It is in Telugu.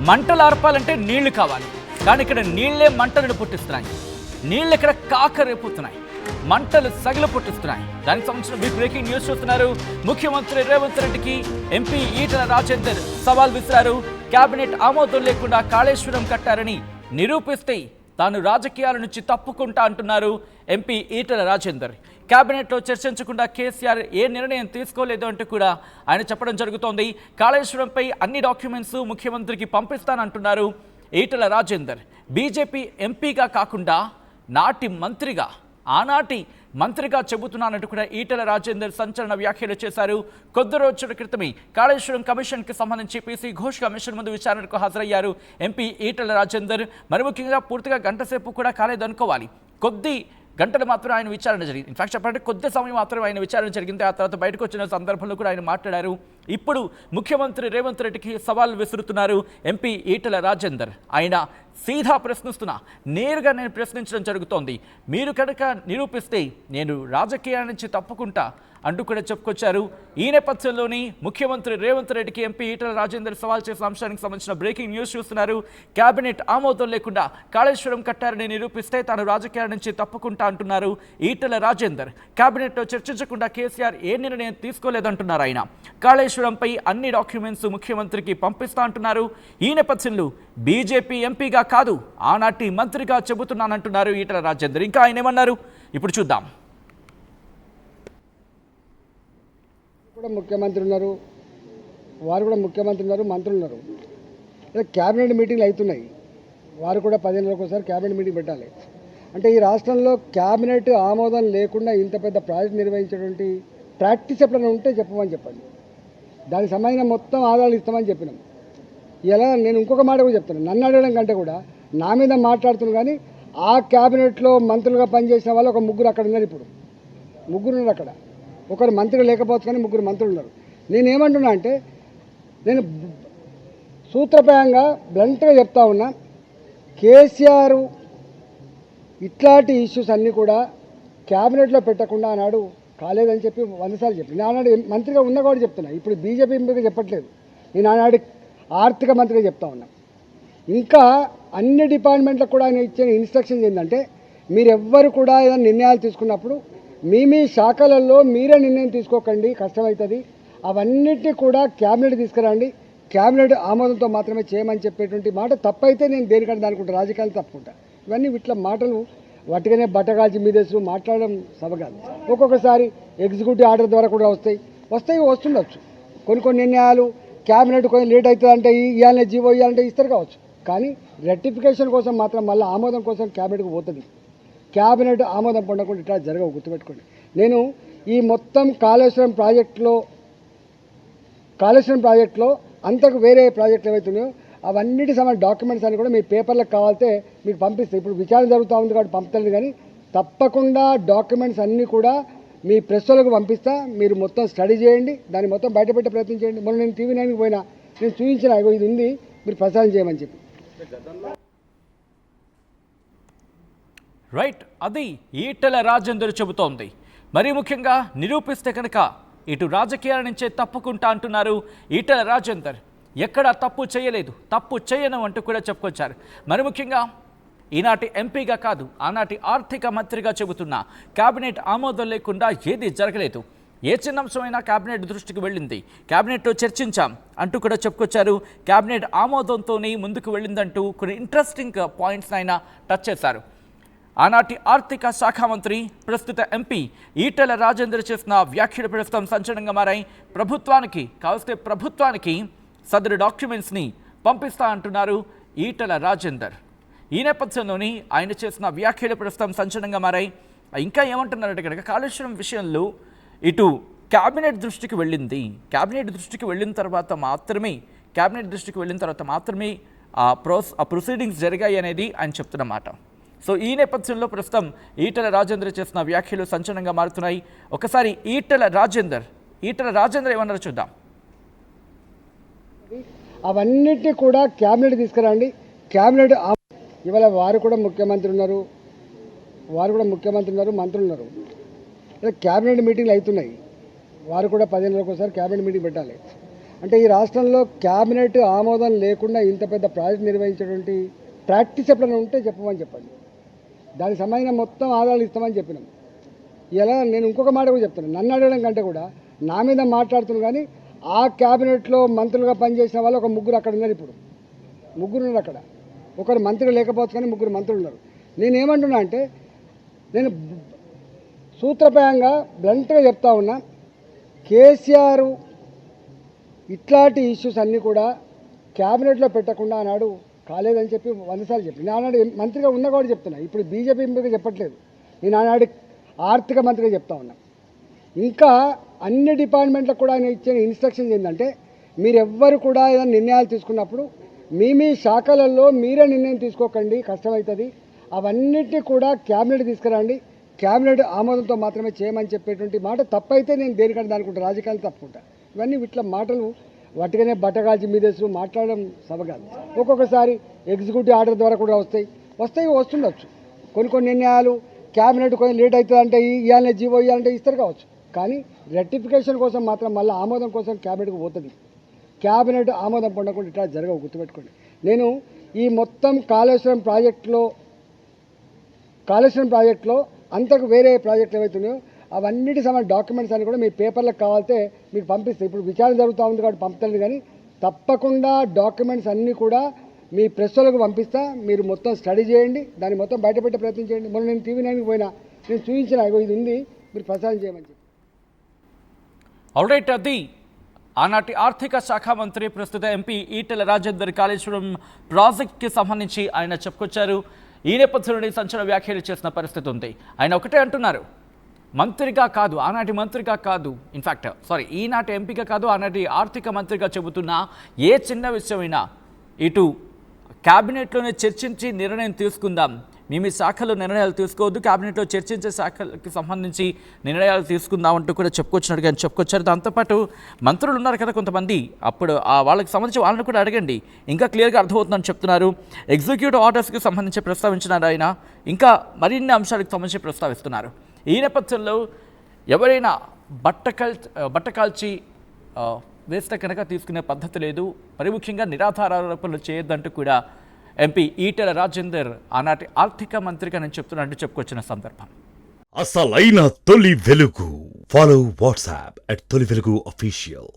మంటలు ఆర్పాలంటే నీళ్లు కావాలి, కానీ ఇక్కడ నీళ్లే మంటలను పుట్టిస్తున్నాయి. నీళ్ళు ఇక్కడ కాకరేపుతున్నాయి, మంటలు సగలు పుట్టిస్తున్నాయి. దానికి సంబంధించిన బిగ్ బ్రేకింగ్ న్యూస్ చూస్తున్నారు. ముఖ్యమంత్రి రేవంత్ రెడ్డికి ఎంపీ ఈటల రాజేందర్ సవాల్ విసిరారు. కేబినెట్ ఆమోదం లేకుండా కాళేశ్వరం కట్టారని నిరూపిస్తే తాను రాజకీయాల నుంచి తప్పుకుంటా అంటున్నారు ఎంపీ ఈటల రాజేందర్. కేబినెట్లో చర్చించకుండా కేసీఆర్ ఏ నిర్ణయం తీసుకోలేదు అంటూ కూడా ఆయన చెప్పడం జరుగుతోంది. కాళేశ్వరంపై అన్ని డాక్యుమెంట్స్ ముఖ్యమంత్రికి పంపిస్తానంటున్నారు ఈటల రాజేందర్. బీజేపీ ఎంపీగా కాకుండా ఆనాటి మంత్రిగా చెబుతున్నానంటూ కూడా ఈటల రాజేందర్ సంచలన వ్యాఖ్యలు చేశారు. కొద్ది రోజుల క్రితమే కాళేశ్వరం కమిషన్కి సంబంధించి పీసీ ఘోష్ కమిషన్ ముందు విచారణకు హాజరయ్యారు ఎంపీ ఈటల రాజేందర్. మరి ముఖ్యంగా పూర్తిగా గంట సేపు కూడా కాలేదనుకోవాలి, కొద్ది గంటలు మాత్రం ఆయన విచారణ జరిగింది. ఇన్ఫాక్ట్ చెప్పాలంటే కొద్ది సమయం మాత్రం ఆయన విచారణ జరిగింది. ఆ తర్వాత బయటకు వచ్చిన సందర్భంలో కూడా ఆయన మాట్లాడారు. ఇప్పుడు ముఖ్యమంత్రి రేవంత్ రెడ్డికి సవాల్ విసురుతున్నారు ఎంపీ ఈటల రాజేందర్. ఆయన సీదా ప్రశ్నిస్తున్నా, నేరుగా నేను ప్రశ్నించడం జరుగుతోంది. మీరు కనుక నిరూపిస్తే నేను రాజకీయాల నుంచి తప్పుకుంటా అంటూ కూడా చెప్పుకొచ్చారు. ఈ నేపథ్యంలోని ముఖ్యమంత్రి రేవంత్ రెడ్డికి ఎంపీ ఈటల రాజేందర్ సవాల్ చేసిన అంశానికి సంబంధించిన బ్రేకింగ్ న్యూస్ చూస్తున్నారు. కేబినెట్ ఆమోదం లేకుండా కాళేశ్వరం కట్టారని నిరూపిస్తే తాను రాజకీయాల నుంచి తప్పుకుంటా అంటున్నారు ఈటల రాజేందర్. కేబినెట్లో చర్చించకుండా కేసీఆర్ ఏ నిర్ణయం తీసుకోలేదంటున్నారు ఆయన. కాళేశ్వరంపై అన్ని డాక్యుమెంట్స్ ముఖ్యమంత్రికి పంపిస్తా అంటున్నారు. ఈ నేపథ్యంలో బీజేపీ ఎంపీగా కాదు, ఆనాటి మంత్రిగా చెబుతున్నానంటున్నారు ఈటల రాజేందర్. ఇంకా ఆయన ఏమన్నారు ఇప్పుడు చూద్దాం. ముఖ్యమంత్రి ఉన్నారు, వారు కూడా ముఖ్యమంత్రి ఉన్నారు, మంత్రులు ఉన్నారు. క్యాబినెట్ మీటింగ్లు అవుతున్నాయి, వారు కూడా 10 నెలలకు ఒకసారి క్యాబినెట్ మీటింగ్ పెట్టాలి. అంటే ఈ రాష్ట్రంలో క్యాబినెట్ ఆమోదం లేకుండా ఇంత పెద్ద ప్రాజెక్ట్ నిర్వహించేటువంటి ప్రాక్టీస్ ఎప్పుడైనా ఉంటే చెప్పమని చెప్పండి. దానికి సంబంధించిన మొత్తం ఆధారాలు ఇస్తామని చెప్పినాం. ఇలా నేను ఇంకొక మాట కూడా చెప్తాను, నన్ను అడగడం కంటే కూడా నా మీద మాట్లాడుతున్నాను. కానీ ఆ క్యాబినెట్లో మంత్రులుగా పనిచేసిన వాళ్ళు ఒక 3 అక్కడ ఉన్నారు. ఇప్పుడు 3 ఉన్నారు అక్కడ. ఒకరు మంత్రి లేకపోవచ్చు, కానీ 3 మంత్రులు ఉన్నారు. నేనేమంటున్నా అంటే, నేను సూత్రప్రాయంగా బ్లంట్గా చెప్తా ఉన్నా, కేసీఆర్ ఇట్లాంటి ఇష్యూస్ అన్నీ కూడా క్యాబినెట్లో పెట్టకుండా ఆనాడు కాలేదని చెప్పి 100 సార్లు చెప్పి, నేను ఆనాడు మంత్రిగా ఉన్న కూడా చెప్తున్నా. ఇప్పుడు బీజేపీ ఎంపీగా చెప్పట్లేదు, నేను ఆనాడు ఆర్థిక మంత్రిగా చెప్తా ఉన్నా. ఇంకా అన్ని డిపార్ట్మెంట్లకు కూడా ఆయన ఇచ్చిన ఇన్స్ట్రక్షన్స్ ఏంటంటే, మీరెవ్వరు కూడా ఏదైనా నిర్ణయాలు తీసుకున్నప్పుడు మీ శాఖలలో మీరే నిర్ణయం తీసుకోకండి, కష్టమవుతుంది. అవన్నిటినీ కూడా క్యాబినెట్ తీసుకురండి, క్యాబినెట్ ఆమోదంతో మాత్రమే చేయమని చెప్పేటువంటి మాట తప్పైతే నేను దేనికంటే దానికుంటా, రాజకీయాలు తప్పుకుంటా. ఇవన్నీ ఇట్లా మాటలు వాటిగానే బట్టగాల్చి మీదేసు మాట్లాడడం సబకాదు. ఒక్కొక్కసారి ఎగ్జిక్యూటివ్ ఆర్డర్ ద్వారా కూడా వస్తుండొచ్చు. కొన్ని నిర్ణయాలు క్యాబినెట్ కొంచెం లేట్ అవుతుందంటే ఇవ్వాలనే జీవో ఇవ్వాలంటే ఇస్తారు కావచ్చు. కానీ రెక్టిఫికేషన్ కోసం మాత్రం మళ్ళీ ఆమోదం కోసం క్యాబినెట్కి పోతుంది. క్యాబినెట్ ఆమోదం పొందకుండా ఇట్లా జరగవు, గుర్తుపెట్టుకోండి. నేను ఈ మొత్తం కాళేశ్వరం ప్రాజెక్టులో అంతకు వేరే ప్రాజెక్టులు ఏవైతున్నాయో అవన్నిటి సంబంధించిన డాక్యుమెంట్స్ అన్ని కూడా మీ పేపర్లకు కావాలితే మీకు పంపిస్తాయి. ఇప్పుడు విచారణ జరుగుతూ ఉంది కాబట్టి పంపుతుంది, కానీ తప్పకుండా డాక్యుమెంట్స్ అన్నీ కూడా మీ ప్రెస్లకు పంపిస్తా. మీరు మొత్తం స్టడీ చేయండి, దాన్ని మొత్తం బయటపెట్టే ప్రయత్నం చేయండి. మొన్న నేను TV9కి పోయినా, నేను చూపించిన ఇది ఉంది, మీరు ప్రసారం చేయమని చెప్పి. రైట్, అది ఈటల రాజేందర్ చెబుతోంది. మరీ ముఖ్యంగా నిరూపిస్తే కనుక ఇటు రాజకీయాల నుంచే తప్పుకుంటా అంటున్నారు ఈటల రాజేందర్. ఎక్కడా తప్పు చేయలేదు, తప్పు చేయను అంటూ కూడా చెప్పుకొచ్చారు. మరి ముఖ్యంగా ఈనాటి ఎంపీగా కాదు, ఆనాటి ఆర్థిక మంత్రిగా చెబుతున్నా కేబినెట్ ఆమోదం లేకుండా ఏది జరగలేదు. ఏ చిన్న అంశమైనా కేబినెట్ దృష్టికి వెళ్ళింది, కేబినెట్లో చర్చించాం అంటూ కూడా చెప్పుకొచ్చారు. కేబినెట్ ఆమోదంతోనే ముందుకు వెళ్ళిందంటూ కొన్ని ఇంట్రెస్టింగ్ పాయింట్స్ ఆయన టచ్ చేశారు. ఆనాటి ఆర్థిక శాఖ మంత్రి, ప్రస్తుత ఎంపీ ఈటల రాజేందర్ చేసిన వ్యాఖ్యలు ప్రస్తుతం సంచలనంగా మారాయి. ప్రభుత్వానికి సదరు డాక్యుమెంట్స్ని పంపిస్తా అంటున్నారు ఈటల రాజేందర్. ఈ నేపథ్యంలోని ఆయన చేసిన వ్యాఖ్యలు ప్రస్తుతం సంచలనంగా మారాయి. ఇంకా ఏమంటున్నారంటే కనుక, కాళేశ్వరం విషయంలో ఇటు క్యాబినెట్ దృష్టికి వెళ్ళింది, క్యాబినెట్ దృష్టికి వెళ్ళిన తర్వాత మాత్రమే ఆ ప్రొసీడింగ్స్ జరిగాయి అనేది ఆయన చెప్తున్నమాట. సో ఈ నేపథ్యంలో ప్రస్తుతం ఈటల రాజేందర్ చేసిన వ్యాఖ్యలు సంచలనంగా మారుతున్నాయి. ఒకసారి ఈటల రాజేందర్ ఏమన్నారో చూద్దాం. అవన్నిటినీ కూడా క్యాబినెట్ తీసుకురండి, క్యాబినెట్ ఇవాళ వారు కూడా ముఖ్యమంత్రి ఉన్నారు, మంత్రులు ఉన్నారు. క్యాబినెట్ మీటింగ్లు అవుతున్నాయి, వారు కూడా 10 నెలలకు ఒకసారి క్యాబినెట్ మీటింగ్ పెట్టాలి. అంటే ఈ రాష్ట్రంలో క్యాబినెట్ ఆమోదం లేకుండా ఇంత పెద్ద ప్రాజెక్ట్ నిర్వహించేటువంటి ప్రాక్టీస్ ఎప్పుడైనా ఉంటే చెప్పమని చెప్పండి. దానికి సంబంధించిన మొత్తం ఆధారాలు ఇస్తామని చెప్పినాం. ఇలా నేను ఇంకొక మాట కూడా చెప్తాను, నన్ను అడగడం కంటే కూడా నా మీద మాట్లాడుతున్నాను. కానీ ఆ క్యాబినెట్లో మంత్రులుగా పనిచేసిన వాళ్ళు ఒక ముగ్గురు అక్కడ ఉన్నారు. ఇప్పుడు ముగ్గురు ఉన్నారు అక్కడ. ఒకరు మంత్రి లేకపోవచ్చు కానీ ముగ్గురు మంత్రులు ఉన్నారు. నేనేమంటున్నా అంటే నేను సూత్రప్రాయంగా బ్లంట్గా చెప్తా ఉన్నా, కేసీఆర్ ఇట్లాంటి ఇష్యూస్ అన్నీ కూడా క్యాబినెట్లో పెట్టకుండా ఆనాడు కాలేదని చెప్పి 100 సార్లు చెప్పి నేను ఆనాడు మంత్రిగా ఉన్నా కూడా చెప్తున్నా. ఇప్పుడు బీజేపీ ఎంపీగా చెప్పట్లేదు, నేను ఆనాడు ఆర్థిక మంత్రిగా చెప్తా ఉన్నా. ఇంకా అన్ని డిపార్ట్మెంట్లకు కూడా ఆయన ఇచ్చిన ఇన్స్ట్రక్షన్స్ ఏంటంటే, మీరెవ్వరు కూడా ఏదైనా నిర్ణయాలు తీసుకున్నప్పుడు మీ శాఖలలో మీరే నిర్ణయం తీసుకోకండి, కష్టమవుతుంది. అవన్నిటినీ కూడా క్యాబినెట్ తీసుకురండి, క్యాబినెట్ ఆమోదంతో మాత్రమే చేయమని చెప్పేటువంటి మాట తప్పైతే నేను దేనికంటే అనుకుంటా, రాజకీయాలు తప్పుకుంటా. ఇవన్నీ ఇట్లా మాటలు వట్టిగానే బట్టగాల్చి మీదేసు మాట్లాడడం సబగాదు. ఒక్కొక్కసారి ఎగ్జిక్యూటివ్ ఆర్డర్ ద్వారా కూడా వస్తుండొచ్చు. కొన్ని నిర్ణయాలు క్యాబినెట్ కొంచెం లేట్ అవుతుందంటే ఇవ్వాలనే జీవో ఇవ్వాలంటే ఇస్తారు కావచ్చు. కానీ రెక్టిఫికేషన్ కోసం మాత్రం మళ్ళీ ఆమోదం కోసం క్యాబినెట్కి పోతుంది. క్యాబినెట్ ఆమోదం పొందకుండా ఇట్లా జరగవు, గుర్తుపెట్టుకోండి. నేను ఈ మొత్తం కాళేశ్వరం ప్రాజెక్టులో అంతకు వేరే ప్రాజెక్టులు ఏవైతున్నాయో అవన్నిటి సంబంధించిన డాక్యుమెంట్స్ అన్ని కూడా మీ పేపర్లకు కావాలితే మీకు పంపిస్తాయి. ఇప్పుడు విచారణ జరుగుతూ ఉంది కాబట్టి పంపుతాను, కానీ తప్పకుండా డాక్యుమెంట్స్ అన్నీ కూడా మీ ప్రెస్ వాళ్ళకు పంపిస్తా. మీరు మొత్తం స్టడీ చేయండి, దాన్ని మొత్తం బయటపెట్టే ప్రయత్నం చేయండి. మొన్న నేను టీవీ 9కి పోయినా, నేను చూపించిన ఇది ఉంది, మీరు ప్రసారం చేయమని చెప్పి. ఆల్రైట్, అది ఆనాటి ఆర్థిక శాఖ మంత్రి ప్రస్తుత ఎంపీ ఈటెల రాజేందర్ కాళేశ్వరం ప్రాజెక్ట్కి సంబంధించి ఆయన చెప్పుకొచ్చారు. ఈ నేపథ్యంలోనే సంచలన వ్యాఖ్యలు చేసిన పరిస్థితి ఉంది. ఆయన ఒకటే అంటున్నారు, మంత్రిగా కాదు, ఆనాటి మంత్రిగా కాదు, ఈనాటి ఎంపీగా కాదు, ఆనాటి ఆర్థిక మంత్రిగా చెబుతున్నా ఏ చిన్న విషయమైనా ఇటు క్యాబినెట్లోనే చర్చించి నిర్ణయం తీసుకుందాం. మీ శాఖలో నిర్ణయాలు తీసుకోవద్దు, క్యాబినెట్లో చర్చించే శాఖలకు సంబంధించి నిర్ణయాలు తీసుకుందాం అంటూ కూడా చెప్పుకొచ్చినట్టుగా చెప్పుకొచ్చారు. దాంతోపాటు మంత్రులు ఉన్నారు కదా కొంతమంది, అప్పుడు వాళ్ళకి సంబంధించి వాళ్ళని కూడా అడగండి, ఇంకా క్లియర్గా అర్థమవుతుందని చెప్తున్నారు. ఎగ్జిక్యూటివ్ ఆర్డర్స్కి సంబంధించి ప్రస్తావించినారు ఆయన, ఇంకా మరిన్ని అంశాలకు సంబంధించి ప్రస్తావిస్తున్నారు. ఈ నేపథ్యంలో ఎవరైనా బట్టకాల్చి వేస్తే కనుక తీసుకునే పద్ధతి లేదు, మరి ముఖ్యంగా నిరాధార ఆరోపణలు చేయొద్దంటూ కూడా ఎంపీ ఈటెల రాజేందర్ ఆనాటి ఆర్థిక మంత్రిగా నేను చెప్తున్నట్టు చెప్పుకొచ్చిన సందర్భం. అసలైన తొలి వెలుగు. ఫాలో వాట్సాప్ @తొలి వెలుగు official.